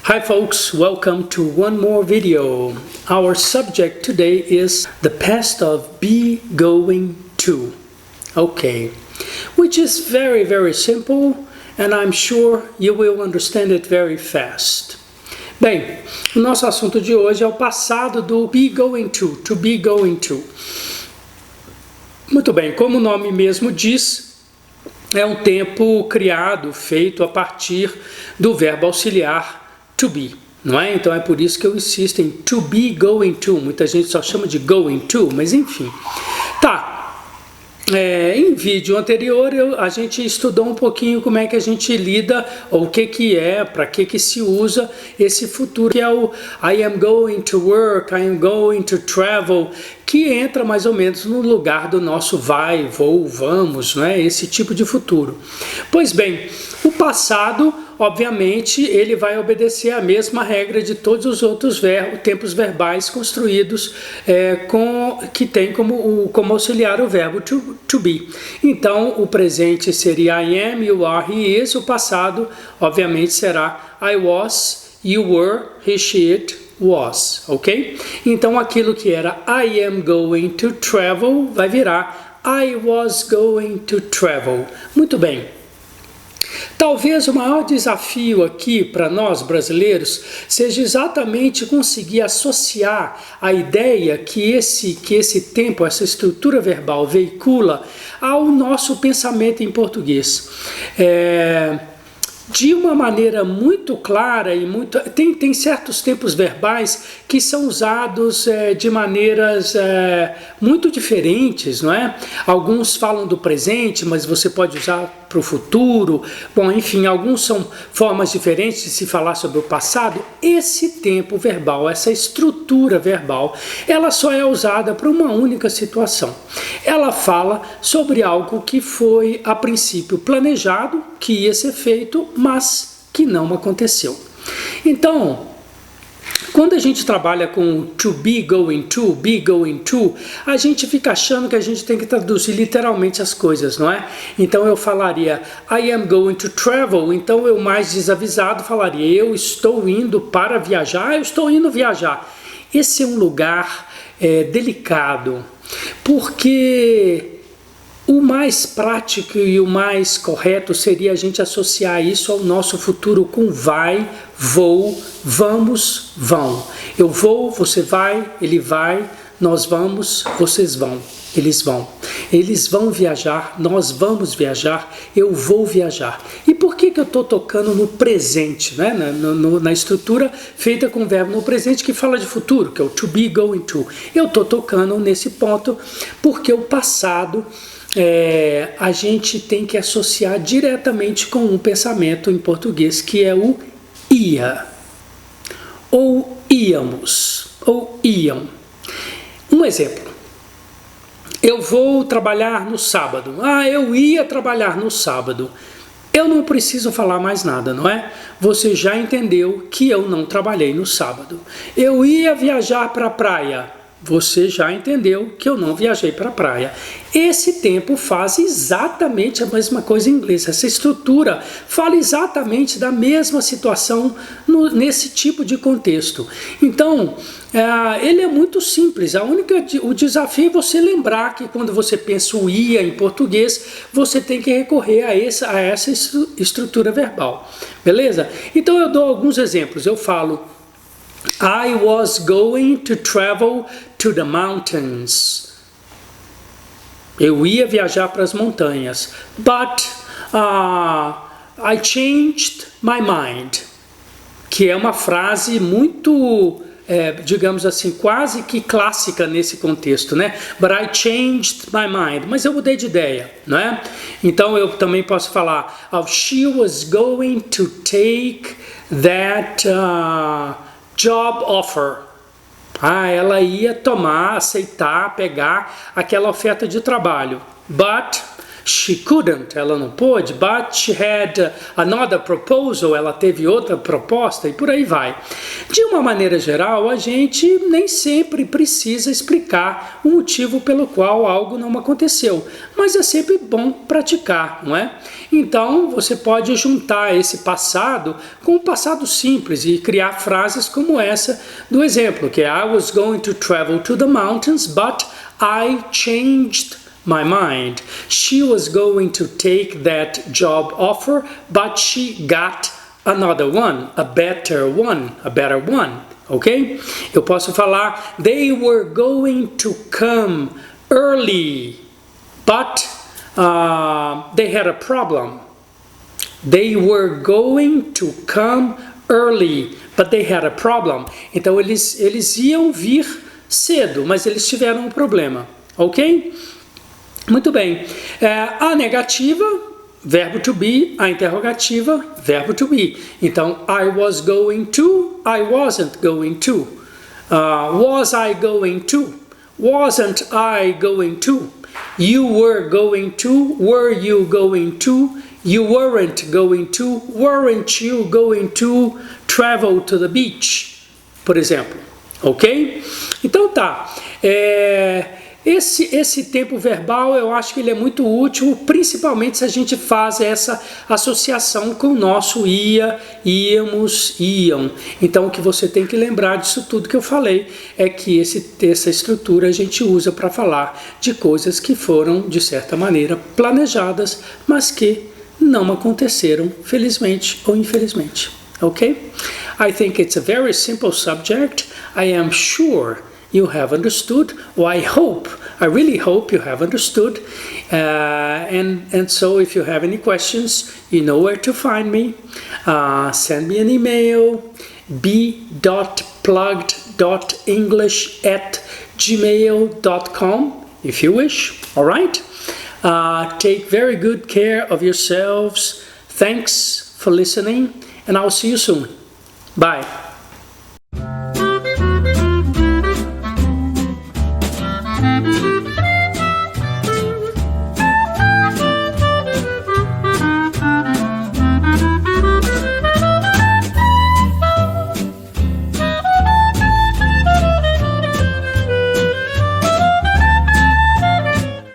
Hi folks, welcome to one more video. Our subject today is the past of be going to. Okay, which is very simple and I'm sure you will understand it very fast. Bem, o nosso assunto de hoje é o passado do be going to be going to. Muito bem, como o nome mesmo diz, é um tempo criado, feito a partir do verbo auxiliar to be, não é? Então é por isso que eu insisto em to be going to. Muita gente só chama de going to, mas enfim. Tá. Em vídeo anterior a gente estudou um pouquinho como é que a gente lida, ou o que é, para que se usa esse futuro, que é o I am going to work, I am going to travel, que entra mais ou menos no lugar do nosso vai, vou, vamos, né? Esse tipo de futuro. Pois bem, o passado, obviamente, ele vai obedecer a mesma regra de todos os outros tempos verbais construídos que tem como auxiliar o verbo to be. Então, o presente seria I am, you are, he is. O passado, obviamente, será I was, you were, he, she, it was, ok? Então, aquilo que era I am going to travel vai virar I was going to travel. Muito bem. Talvez o maior desafio aqui para nós brasileiros seja exatamente conseguir associar a ideia que esse tempo, essa estrutura verbal veicula ao nosso pensamento em português. De uma maneira muito clara e muito... Tem certos tempos verbais que são usados de maneiras muito diferentes, não é? Alguns falam do presente, mas você pode usar para o futuro. Bom, enfim, alguns são formas diferentes de se falar sobre o passado. Esse tempo verbal, essa estrutura verbal, ela só é usada para uma única situação. Ela fala sobre algo que foi, a princípio, planejado, que ia ser feito, mas que não aconteceu. Então, quando a gente trabalha com to be going to, a gente fica achando que a gente tem que traduzir literalmente as coisas, não é? Então eu falaria I am going to travel, então eu mais desavisado falaria eu estou indo para viajar, eu estou indo viajar. Esse é um lugar delicado, porque o mais prático e o mais correto seria a gente associar isso ao nosso futuro com vai, vou, vamos, vão. Eu vou, você vai, ele vai, nós vamos, vocês vão, eles vão. Eles vão viajar, nós vamos viajar, eu vou viajar. E por que eu estou tocando no presente, né? Na estrutura feita com o verbo no presente que fala de futuro, que é o to be going to. Eu estou tocando nesse ponto porque o passado... a gente tem que associar diretamente com um pensamento em português que é o ia, ou íamos, ou iam. Um exemplo, eu vou trabalhar no sábado, eu ia trabalhar no sábado. Eu não preciso falar mais nada, não é? Você já entendeu que eu não trabalhei no sábado. Eu ia viajar para a praia. Você já entendeu que eu não viajei para a praia. Esse tempo faz exatamente a mesma coisa em inglês. Essa estrutura fala exatamente da mesma situação nesse tipo de contexto. Então, ele é muito simples. O desafio é você lembrar que quando você pensa o ia em português, você tem que recorrer a essa estrutura verbal. Beleza? Então eu dou alguns exemplos. Eu falo I was going to travel to the mountains. Eu ia viajar para as montanhas. But I changed my mind. Que é uma frase muito, digamos assim, quase que clássica nesse contexto, né? But I changed my mind. Mas eu mudei de ideia, não é? Então eu também posso falar she was going to take that... job offer. Ela ia aceitar, pegar aquela oferta de trabalho. But She couldn't, ela não pôde. But she had another proposal, ela teve outra proposta e por aí vai. De uma maneira geral, a gente nem sempre precisa explicar o motivo pelo qual algo não aconteceu, mas é sempre bom praticar, não é? Então, você pode juntar esse passado com o passado simples e criar frases como essa do exemplo, que é I was going to travel to the mountains, but I changed my mind. She was going to take that job offer, but she got another one, a better one. Ok? Eu posso falar, they were going to come early, but they had a problem. They were going to come early, but they had a problem. Então eles iam vir cedo, mas eles tiveram um problema. Ok? Muito bem. A negativa, verbo to be, a interrogativa, verbo to be. Então, I was going to, I wasn't going to. Was I going to? Wasn't I going to? You were going to, were you going to? You weren't going to, weren't you going to travel to the beach? Por exemplo. Ok? Então tá. Esse tempo verbal eu acho que ele é muito útil, principalmente se a gente faz essa associação com o nosso ia, íamos, iam. Então o que você tem que lembrar disso tudo que eu falei é que essa estrutura a gente usa para falar de coisas que foram, de certa maneira, planejadas, mas que não aconteceram, felizmente ou infelizmente. Ok? I think it's a very simple subject. I am sure you have understood, or I really hope you have understood, and so if you have any questions, you know where to find me. Send me an email, b.plugged.english@gmail.com if you wish. All right? Take very good care of yourselves. Thanks for listening, and I'll see you soon. Bye. Thank you.